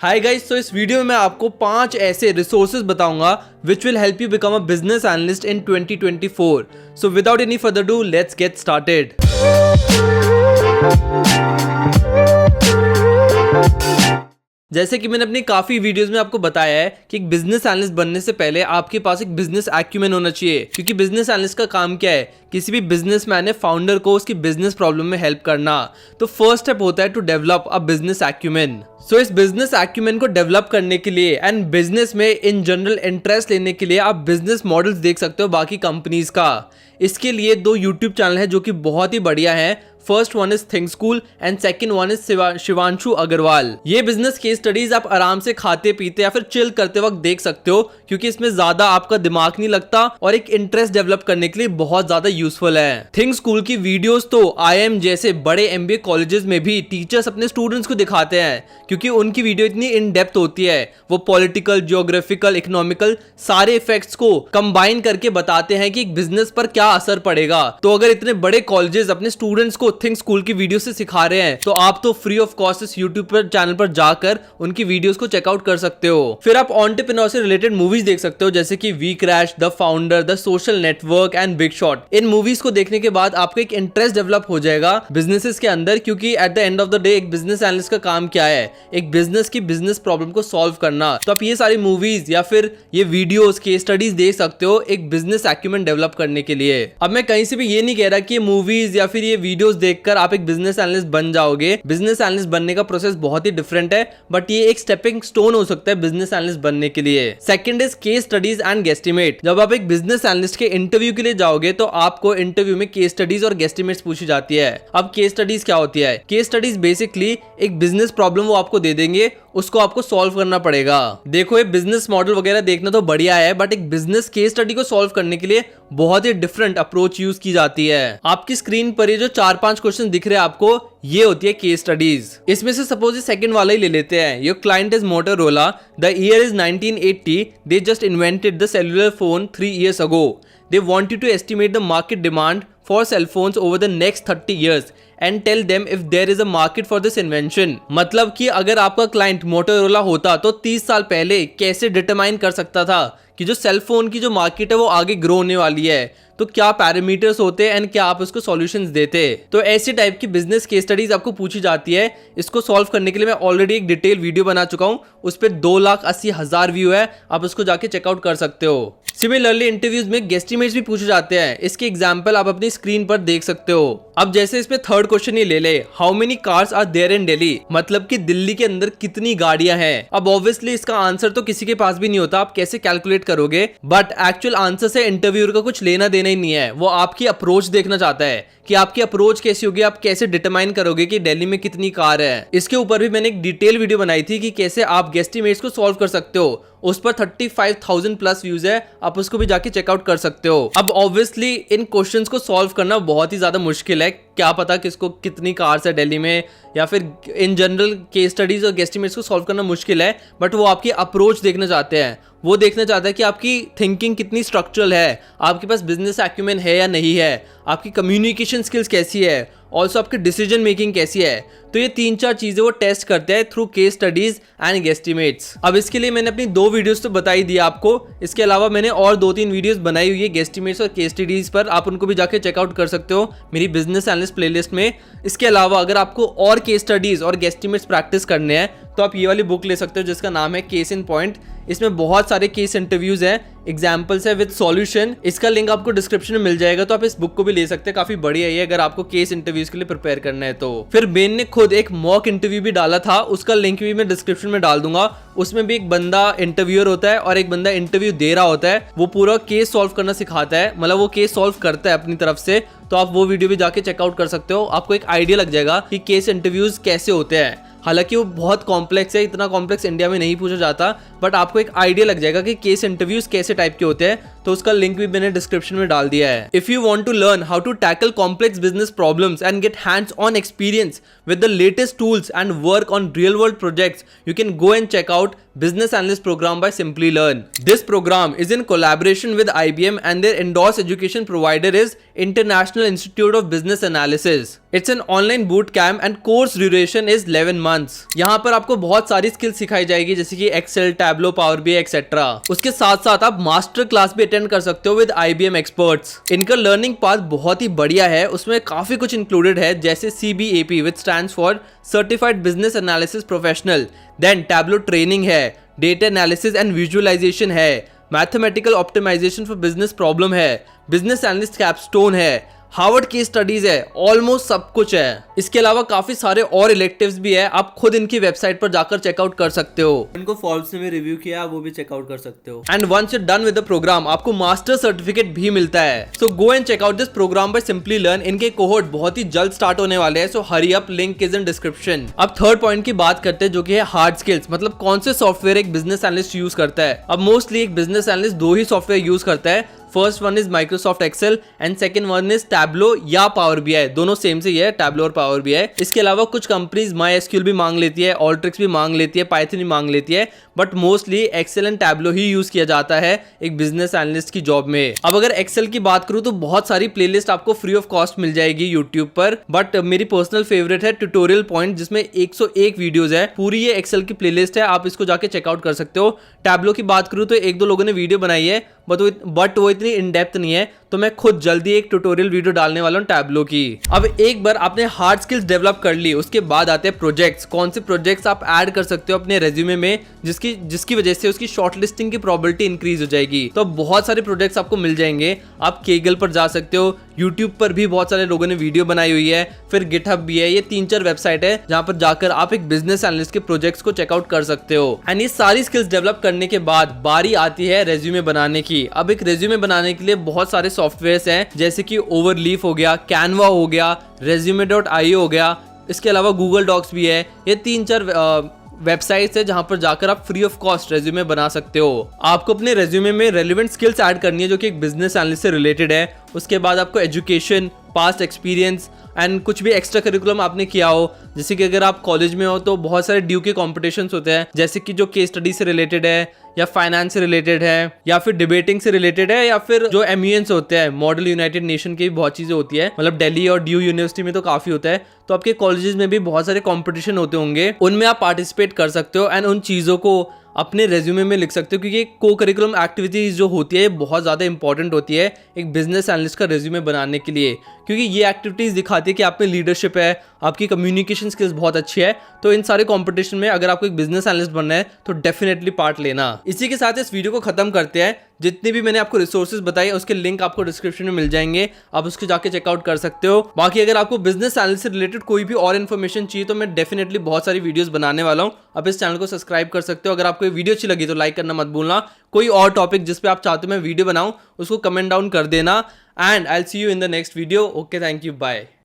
Hi guys, तो इस video में मैं आपको 5 ऐसे रिसोर्सेज बताऊंगा which will help you become a business analyst in 2024। So without any further do let's get started. जैसे कि मैंने अपनी काफी वीडियोस में आपको बताया है कि एक बिजनेस एनालिस्ट बनने से पहले आपके पास एक बिजनेस एक्यूमेन होना चाहिए, क्योंकि बिजनेस एनालिस्ट का काम क्या है, किसी भी बिजनेसमैन या फाउंडर को उसकी बिजनेस प्रॉब्लम में हेल्प करना। तो फर्स्ट स्टेप होता है to develop a business acumen. So इस बिजनेस एक्यूमेन को डेवलप करने के लिए एंड बिजनेस में इन जनरल इंटरेस्ट लेने के लिए आप बिजनेस मॉडल्स देख सकते हो बाकी कंपनीज का। इसके लिए 2 यूट्यूब चैनल है जो कि बहुत ही बढ़िया है। First one is Think School and second one is Shivanshu Agarwal. ये बिजनेस केस स्टडीज आप आराम से खाते पीते या फिर चिल करते वक्त देख सकते हो, क्योंकि इसमें ज्यादा आपका दिमाग नहीं लगता और एक इंटरेस्ट डेवलप करने के लिए बहुत ज्यादा यूजफुल है। थिंक स्कूल की वीडियोस तो IIM जैसे बड़े MBA कॉलेजेस में भी टीचर्स अपने स्टूडेंट्स को दिखाते हैं, क्योंकि उनकी वीडियो इतनी इन डेप्थ होती है। वो पॉलिटिकल, जियोग्राफिकल, इकोनॉमिकल सारे इफेक्ट्स को कंबाइन करके बताते हैं कि एक बिजनेस पर क्या असर पड़ेगा। तो अगर इतने बड़े कॉलेजेस अपने स्टूडेंट्स को थिंक स्कूल की वीडियो से सिखा रहे हैं, तो आप तो फ्री ऑफ कॉस्ट इस यूट्यूब पर चैनल पर जाकर उनकी वीडियोस को चेकआउट कर सकते हो। फिर आप एंटरप्रेन्योर से रिलेटेड मूवीज देख सकते हो, जैसे कि We Crash, the Founder, the Social Network and Big Short. इन मूवीज को देखने के बाद आपको एक इंटरेस्ट डेवलप हो जाएगा बिजनेसेस के अंदर, क्योंकि at the end of the day एक बिजनेस एनालिस्ट का काम क्या है, एक बिजनेस की बिजनेस प्रॉब्लम को सॉल्व करना। तो आप ये सारी मूवीज या फिर ये वीडियोस, केस स्टडीज देख सकते हो एक बिजनेस एक्यूमेन डेवलप करने के लिए। अब मैं कहीं से भी ये नहीं कह रहा कि ये मूवीज या फिर ये वीडियोस देखकर आप एक बिजनेस एनालिस्ट बन जाओगे। बिजनेस एनालिस्ट बनने का प्रोसेस बहुत ही डिफरेंट है, बट ये एक स्टेपिंग स्टोन हो सकता है बिजनेस एनालिस्ट बनने के लिए। Second is case studies and guesstimate. जब आप एक बिजनेस एनालिस्ट के इंटरव्यू के लिए जाओगे तो आपको इंटरव्यू में केस स्टडीज और गेस्टिमेट्स पूछी जाती है। अब केस स्टडीज क्या होती है? केस स्टडीज बेसिकली एक बिजनेस प्रॉब्लम वो आपको दे देंगे, उसको आपको सॉल्व करना पड़ेगा। देखो, ये बिजनेस मॉडल वगैरह देखना तो बढ़िया है, बट एक बिजनेस केस स्टडी को सॉल्व करने के लिए बहुत ही डिफरेंट अप्रोच यूज की जाती है। आपकी स्क्रीन पर ये जो 4-5 क्वेश्चन दिख रहे हैं आपको, ये होती है केस स्टडीज। इसमें से सपोज ये सेकंड वाला ही ले लेते हैं। Your client is Motorola, the year is 1980, they just invented the cellular phone 3 years ago. They want you to estimate the market demand for cell phones over the next 30 years and tell them if there is a market for this invention. मतलब कि अगर आपका client Motorola होता तो 30 साल पहले कैसे determine कर सकता था कि जो सेल फोन की जो मार्केट है वो आगे ग्रो होने वाली है, तो क्या पैरामीटर्स होते हैं एंड क्या आप उसको सॉल्यूशंस देते। तो ऐसे टाइप की बिजनेस केस स्टडीज आपको पूछी जाती है। इसको सॉल्व करने के लिए मैं ऑलरेडी एक डिटेल वीडियो बना चुका हूं, उस पर 2,80,000 व्यू है, आप उसको जाके चेकआउट कर सकते हो। सिमिलरली इंटरव्यूज में गेस्टिमेट्स भी पूछे जाते हैं। इसके एग्जाम्पल आप अपनी स्क्रीन पर देख सकते हो। अब जैसे इसमें थर्ड क्वेश्चन ही ले ले, how many cars are there in Delhi, मतलब कि दिल्ली के अंदर कितनी गाड़ियां हैं। अब ऑब्वियसली इसका आंसर तो किसी के पास भी नहीं होता, आप कैसे कैलकुलेट करोगे, बट एक्चुअल आंसर से इंटरव्यूअर का कुछ लेना देना ही नहीं है। वो आपकी अप्रोच देखना चाहता है कि आपकी अप्रोच कैसी होगी, आप कैसे डिटरमाइन करोगे कि दिल्ली में कितनी कार है। इसके ऊपर भी मैंने एक डिटेल वीडियो बनाई थी कि कैसे आप गेस्टिमेट्स को सॉल्व कर सकते हो। उस पर 35,000 प्लस व्यूज है, आप उसको भी जाके चेकआउट कर सकते हो। अब ऑब्वियसली इन क्वेश्चंस को सॉल्व करना बहुत ही ज्यादा मुश्किल है। क्या पता किसको कितनी कार्स है दिल्ली में, या फिर इन जनरल केस स्टडीज और गेस्टिमेट्स को सॉल्व करना मुश्किल है, बट वो आपकी अप्रोच देखना चाहते हैं। वो देखना चाहता है कि आपकी थिंकिंग कितनी स्ट्रक्चरल है, आपके पास बिजनेस एक्यूमेन है या नहीं है, आपकी कम्युनिकेशन स्किल्स कैसी है, ऑल्सो आपकी डिसीजन मेकिंग कैसी है। तो ये 3-4 चीजें वो टेस्ट करते हैं थ्रू केस स्टडीज एंड गेस्टिमेट्स। अब इसके लिए मैंने अपनी 2 वीडियोस तो बता ही दी आपको, इसके अलावा मैंने और 2-3 वीडियोस बनाई हुई है गेस्टिमेट्स और केस स्टडीज पर, आप उनको भी जाके चेकआउट कर सकते हो मेरी बिजनेस एनालिस्ट प्लेलिस्ट में। इसके अलावा अगर आपको और केस स्टडीज और गेस्टिमेट्स प्रैक्टिस करने हैं तो आप ये वाली बुक ले सकते हो जिसका नाम है केस इन पॉइंट। इसमें बहुत सारे केस इंटरव्यूज हैं, एग्जाम्पल्स है विद सॉल्यूशन। इसका लिंक आपको डिस्क्रिप्शन में मिल जाएगा, तो आप इस बुक को भी ले सकते हैं। काफी बढ़िया है अगर आपको केस इंटरव्यूज के लिए प्रिपेयर करना है तो। फिर बेन ने खुद एक मॉक इंटरव्यू भी डाला था, उसका लिंक भी मैं डिस्क्रिप्शन में डाल दूंगा। उसमें भी एक बंदा इंटरव्यूअर होता है और एक बंदा इंटरव्यू दे रहा होता है। वो पूरा केस सॉल्व करना सिखाता है, मतलब वो केस सॉल्व करता है अपनी तरफ से। तो आप वो वीडियो भी जाके चेकआउट कर सकते हो, आपको एक आइडिया लग जाएगा कि केस इंटरव्यूज कैसे होते हैं। हालांकि वो बहुत कॉम्प्लेक्स है, इतना कॉम्प्लेक्स इंडिया में नहीं पूछा जाता, बट आपको एक आइडिया लग जाएगा कि केस इंटरव्यूज कैसे टाइप के होते हैं। तो तो उसका लिंक भी मैंने डिस्क्रिप्शन में डाल दिया है। If you want to learn how to tackle complex business problems and get hands on experience with the latest tools and work on real world projects, you can go and check out Business Analyst program by Simply Learn. This program is in collaboration with IBM and their endorsed education provider is International Institute of Business Analysis. It's an online boot camp and course duration is 11 months. यहाँ पर आपको बहुत सारी skills सिखाई जाएगी जैसे कि Excel, Tableau, Power BI etcetera. उसके साथ साथ आप मास्टर क्लास भी अटेंड कर सकते हो विद IBM एक्सपर्ट्स। इनका लर्निंग पाथ बहुत ही बढ़िया है, उसमें काफी कुछ इंक्लूडेड है जैसे CBAP which stands for certified business analysis professional, then Tableau training है, डेटा एनालिसिस एंड विजुअलाइजेशन है, mathematical optimisation for business problem है, बिजनेस एनालिस्ट कैपस्टोन है, हार्वर्ड की स्टडीज है, ऑलमोस्ट सब कुछ है। इसके अलावा काफी सारे और इलेक्टिव्स भी है, आप खुद इनकी वेबसाइट पर जाकर चेकआउट कर सकते हो। इनको फॉर्ब्स ने भी रिव्यू किया, वो भी चेकआउट कर सकते हो। And once you done with the programme आपको मास्टर सर्टिफिकेट भी मिलता है। So go and check out this programme by Simplilearn. इनके कोहोर्ट बहुत ही जल्द स्टार्ट होने वाले हैं, so hurry up, link is in description. अब थर्ड पॉइंट की बात करते हैं जो कि है हार्ड स्किल्स, मतलब कौन से सॉफ्टवेयर एक बिजनेस एनालिस्ट यूज करता है। अब मोस्टली एक बिजनेस एनालिस्ट दो ही सॉफ्टवेयर यूज करता है, first one is Microsoft Excel and second one is Tableau या पावर बीआई, दोनों सेम से ही है, टैब्लो और पावर बीआई। इसके अलावा कुछ कंपनीज MySQL भी मांग लेती है, ऑल्ट्रिक्स भी मांग लेती है, पाइथन भी मांग लेती है, but mostly Excel and Tableau ही यूज किया जाता है एक बिजनेस एनालिस्ट की जॉब में। अब अगर एक्सेल की बात करूं तो बहुत सारी प्लेलिस्ट आपको फ्री ऑफ कॉस्ट मिल जाएगी यूट्यूब पर, बट मेरी पर्सनल फेवरेट है ट्यूटोरियल पॉइंट जिसमें 101 वीडियोज है, पूरी ये एक्सेल की प्लेलिस्ट है, आप इसको जाके चेकआउट कर सकते हो। टैब्लो की बात करूं तो एक दो लोगों ने वीडियो बनाई है बट वो इतनी इन डेप्थ नहीं है, तो मैं खुद जल्दी एक ट्यूटोरियल वीडियो डालने वाला हूं टैब्लो की। अब एक बार आपने हार्ड स्किल्स डेवलप कर ली, उसके बाद आते हैं प्रोजेक्ट्स। कौन से प्रोजेक्ट्स आप ऐड कर सकते हो अपने रेज्यूमे में जिसकी वजह से उसकी शॉर्टलिस्टिंग की प्रोबेबिलिटी इंक्रीज हो जाएगी। तो बहुत सारे प्रोजेक्ट्स आपको मिल जाएंगे। आप केगल पर जा सकते हो, यूट्यूब पर भी बहुत सारे लोगों ने वीडियो बनाई हुई है, फिर गिटहब भी है। ये 3-4 वेबसाइट है जहां पर जाकर आप एक बिजनेस एनालिस्ट के प्रोजेक्ट्स को चेकआउट कर सकते हो। एंड ये सारी स्किल्स डेवलप करने के बाद बारी आती है रेज्यूमे बनाने की। अब एक रेज्यूमे बनाने के लिए बहुत सारे सॉफ्टवेयर्स हैं जैसे कि ओवरलीफ हो गया, कैनवा हो गया, resume.io हो गया, इसके अलावा गूगल डॉक्स भी है। ये 3-4 वेबसाइट्स है जहां पर जाकर आप फ्री ऑफ कॉस्ट रेज्यूमे बना सकते हो। आपको अपने रेज्यूमे में रेलेवेंट स्किल्स ऐड करनी है जो कि एक बिजनेस एनालिस्ट से रिलेटेड है। उसके बाद आपको एजुकेशन, पास्ट एक्सपीरियंस एंड कुछ भी एक्स्ट्रा करिकुलम आपने किया हो, जैसे कि अगर आप कॉलेज में हो तो बहुत सारे ड्यू के कॉम्पिटिशन्स होते हैं जैसे कि जो केस स्टडी से रिलेटेड है या फाइनेंस से रिलेटेड है या फिर डिबेटिंग से रिलेटेड है या फिर जो MUNs होते हैं, मॉडल यूनाइटेड नेशन की बहुत चीजें होती है, मतलब दिल्ली और ड्यू यूनिवर्सिटी में तो काफी होता है। तो आपके कॉलेजेस में भी बहुत सारे कॉम्पिटिशन होते होंगे, उनमें आप पार्टिसिपेट कर सकते हो एंड उन चीजों को अपने रेज्यूमे में लिख सकते हो, क्योंकि को करिकुलम एक्टिविटीज जो होती है बहुत ज़्यादा इंपॉर्टेंट होती है एक बिजनेस एनालिस्ट का रेज्यूमे बनाने के लिए, क्योंकि ये एक्टिविटीज दिखाती है कि आप में लीडरशिप है, आपकी कम्युनिकेशन स्किल्स बहुत अच्छी है। तो इन सारे कंपटीशन में अगर आपको एक बिजनेस एनालिस्ट बनना है तो डेफिनेटली पार्ट लेना। इसी के साथ इस वीडियो को खत्म करते हैं। जितनी भी मैंने आपको रिसोर्सेज बताई उसके लिंक आपको डिस्क्रिप्शन में मिल जाएंगे, आप उसके जाके चेकआउट कर सकते हो। बाकी अगर आपको बिजनेस एनालिस्ट से रिलेटेड कोई भी और इन्फॉर्मेशन चाहिए तो मैं डेफिनेटली बहुत सारी वीडियोस बनाने वाला हूँ, आप इस चैनल को सब्सक्राइब कर सकते हो। अगर आपको वीडियो अच्छी लगी तो लाइक करना मत भूलना। कोई और टॉपिक जिस पे आप चाहते हो मैं वीडियो बनाऊं उसको कमेंट डाउन कर देना। And I will see you in the next video. Okay, thank you, bye.